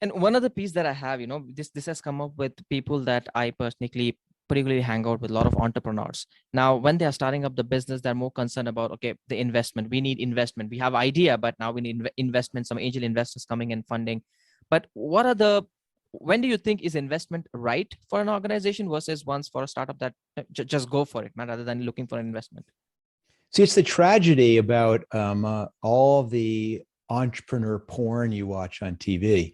And one other piece that I have, this has come up with people that I personally particularly hang out with, a lot of entrepreneurs. Now, when they are starting up the business, they're more concerned about, okay, the investment. We need investment. We have idea, but now we need investment, some angel investors coming and funding. But when do you think is investment right for an organization versus once for a startup that just go for it, man, rather than looking for an investment? See, it's the tragedy about all the entrepreneur porn you watch on TV,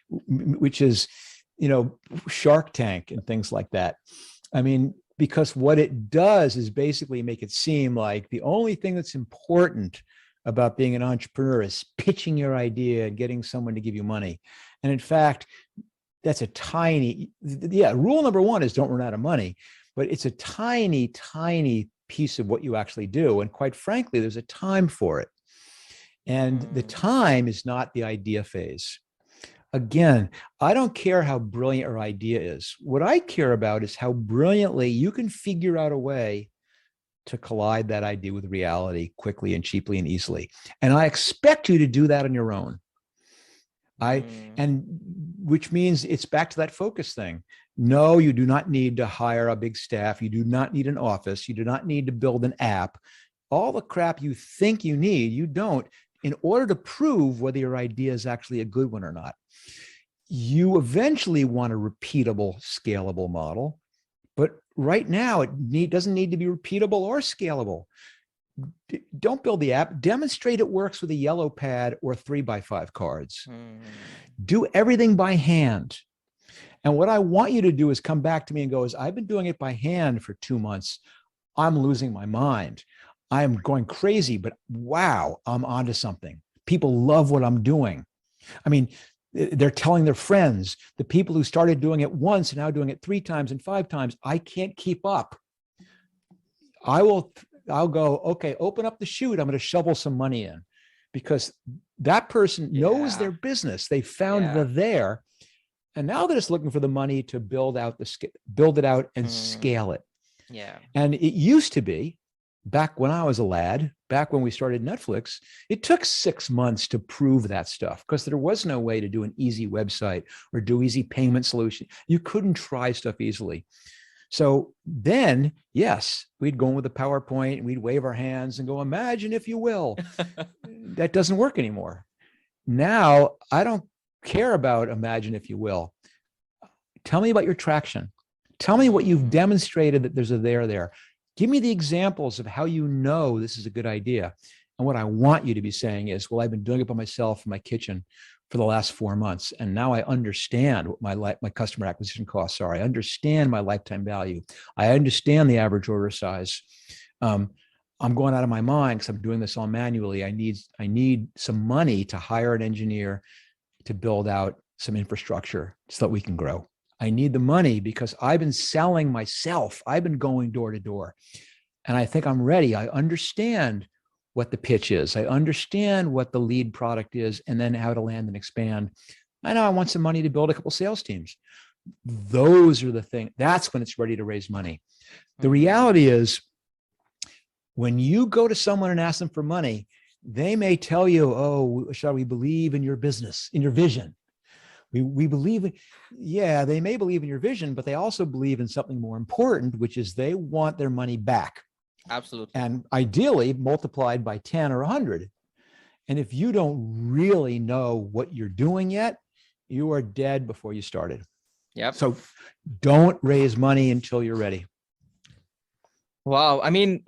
which is, Shark Tank and things like that. I mean, because what it does is basically make it seem like the only thing that's important about being an entrepreneur is pitching your idea and getting someone to give you money. And in fact, that's rule number one is don't run out of money, but it's a tiny, tiny piece of what you actually do. And quite frankly, there's a time for it. And the time is not the idea phase. Again, I don't care how brilliant your idea is. What I care about is how brilliantly you can figure out a way to collide that idea with reality quickly and cheaply and easily. And I expect you to do that on your own. And which means it's back to that focus thing. No, you do not need to hire a big staff. You do not need an office. You do not need to build an app. All the crap you think you need, you don't, in order to prove whether your idea is actually a good one or not. You eventually want a repeatable, scalable model, but right now it doesn't need to be repeatable or scalable. Don't build the app. Demonstrate it works with a yellow pad or 3x5 cards. Do everything by hand. And what I want you to do is come back to me and go, I've been doing it by hand for 2 months. I'm losing my mind. I'm going crazy, but wow, I'm onto something. People love what I'm doing. I mean, they're telling their friends, the people who started doing it once and now doing it 3 times and 5 times. I can't keep up. I'll go, okay, open up the chute. I'm going to shovel some money in, because that person knows their business. They found the there. And now they're just looking for the money to build it out and scale it. Yeah. And it used to be, back when I was a lad, back when we started Netflix, it took 6 months to prove that stuff, because there was no way to do an easy website or do easy payment solution. You couldn't try stuff easily. So then, yes, we'd go in with a PowerPoint and we'd wave our hands and go, imagine if you will. That doesn't work anymore. Now, I don't care about imagine if you will. Tell me about your traction. Tell me what you've demonstrated that there's a there. Give me the examples of how you know this is a good idea. And what I want you to be saying is, well, I've been doing it by myself in my kitchen for the last 4 months. And now I understand what my customer acquisition costs are. I understand my lifetime value. I understand the average order size. I'm going out of my mind because I'm doing this all manually. I need some money to hire an engineer to build out some infrastructure so that we can grow. I need the money because I've been selling myself. I've been going door to door, and I think I'm ready. I understand what the pitch is. I understand what the lead product is, and then how to land and expand. I know I want some money to build a couple sales teams. Those are the things. That's when it's ready to raise money. The reality is, when you go to someone and ask them for money, they may tell you, oh, shall we believe in your business, in your vision? We believe in, they may believe in your vision, but they also believe in something more important, which is they want their money back. Absolutely. And ideally multiplied by 10 or 100. And if you don't really know what you're doing yet, you are dead before you started. Yep. So don't raise money until you're ready. Wow. I mean,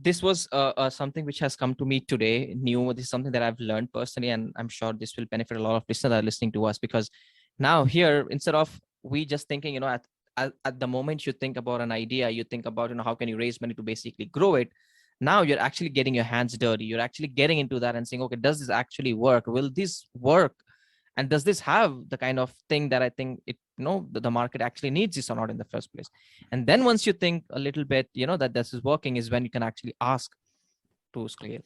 this was something which has come to me today. This is something that I've learned personally, and I'm sure this will benefit a lot of listeners that are listening to us, because now here, instead of we just thinking, at the moment you think about an idea, you think about, how can you raise money to basically grow it? Now you're actually getting your hands dirty. You're actually getting into that and saying, okay, does this actually work? Will this work? And does this have the kind of thing that I think the market actually needs this or not in the first place? And then once you think a little bit, that this is working, is when you can actually ask to scale.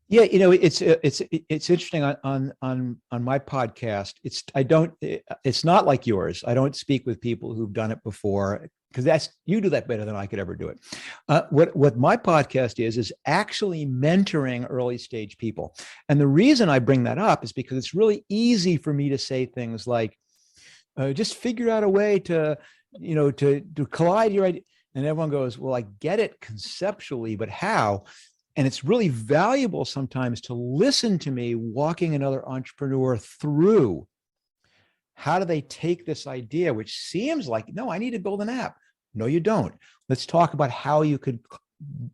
Yeah, it's interesting on my podcast. It's not like yours. I don't speak with people who've done it before, because you do that better than I could ever do it. What my podcast is actually mentoring early stage people. And the reason I bring that up is because it's really easy for me to say things like, just figure out a way to collide your idea. And everyone goes, well, I get it conceptually, but how? And it's really valuable sometimes to listen to me walking another entrepreneur through how do they take this idea, which seems like, no, I need to build an app. No, you don't. Let's talk about how you could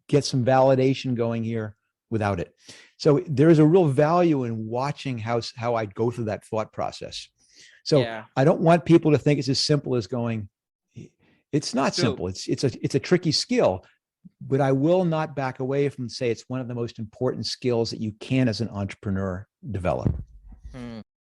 get some validation going here without it. So there is a real value in watching how I go through that thought process. So Yeah. I don't want people to think it's as simple as going, it's not True. simple. It's a tricky skill, but I will not back away from say it's one of the most important skills that you can as an entrepreneur develop. Hmm.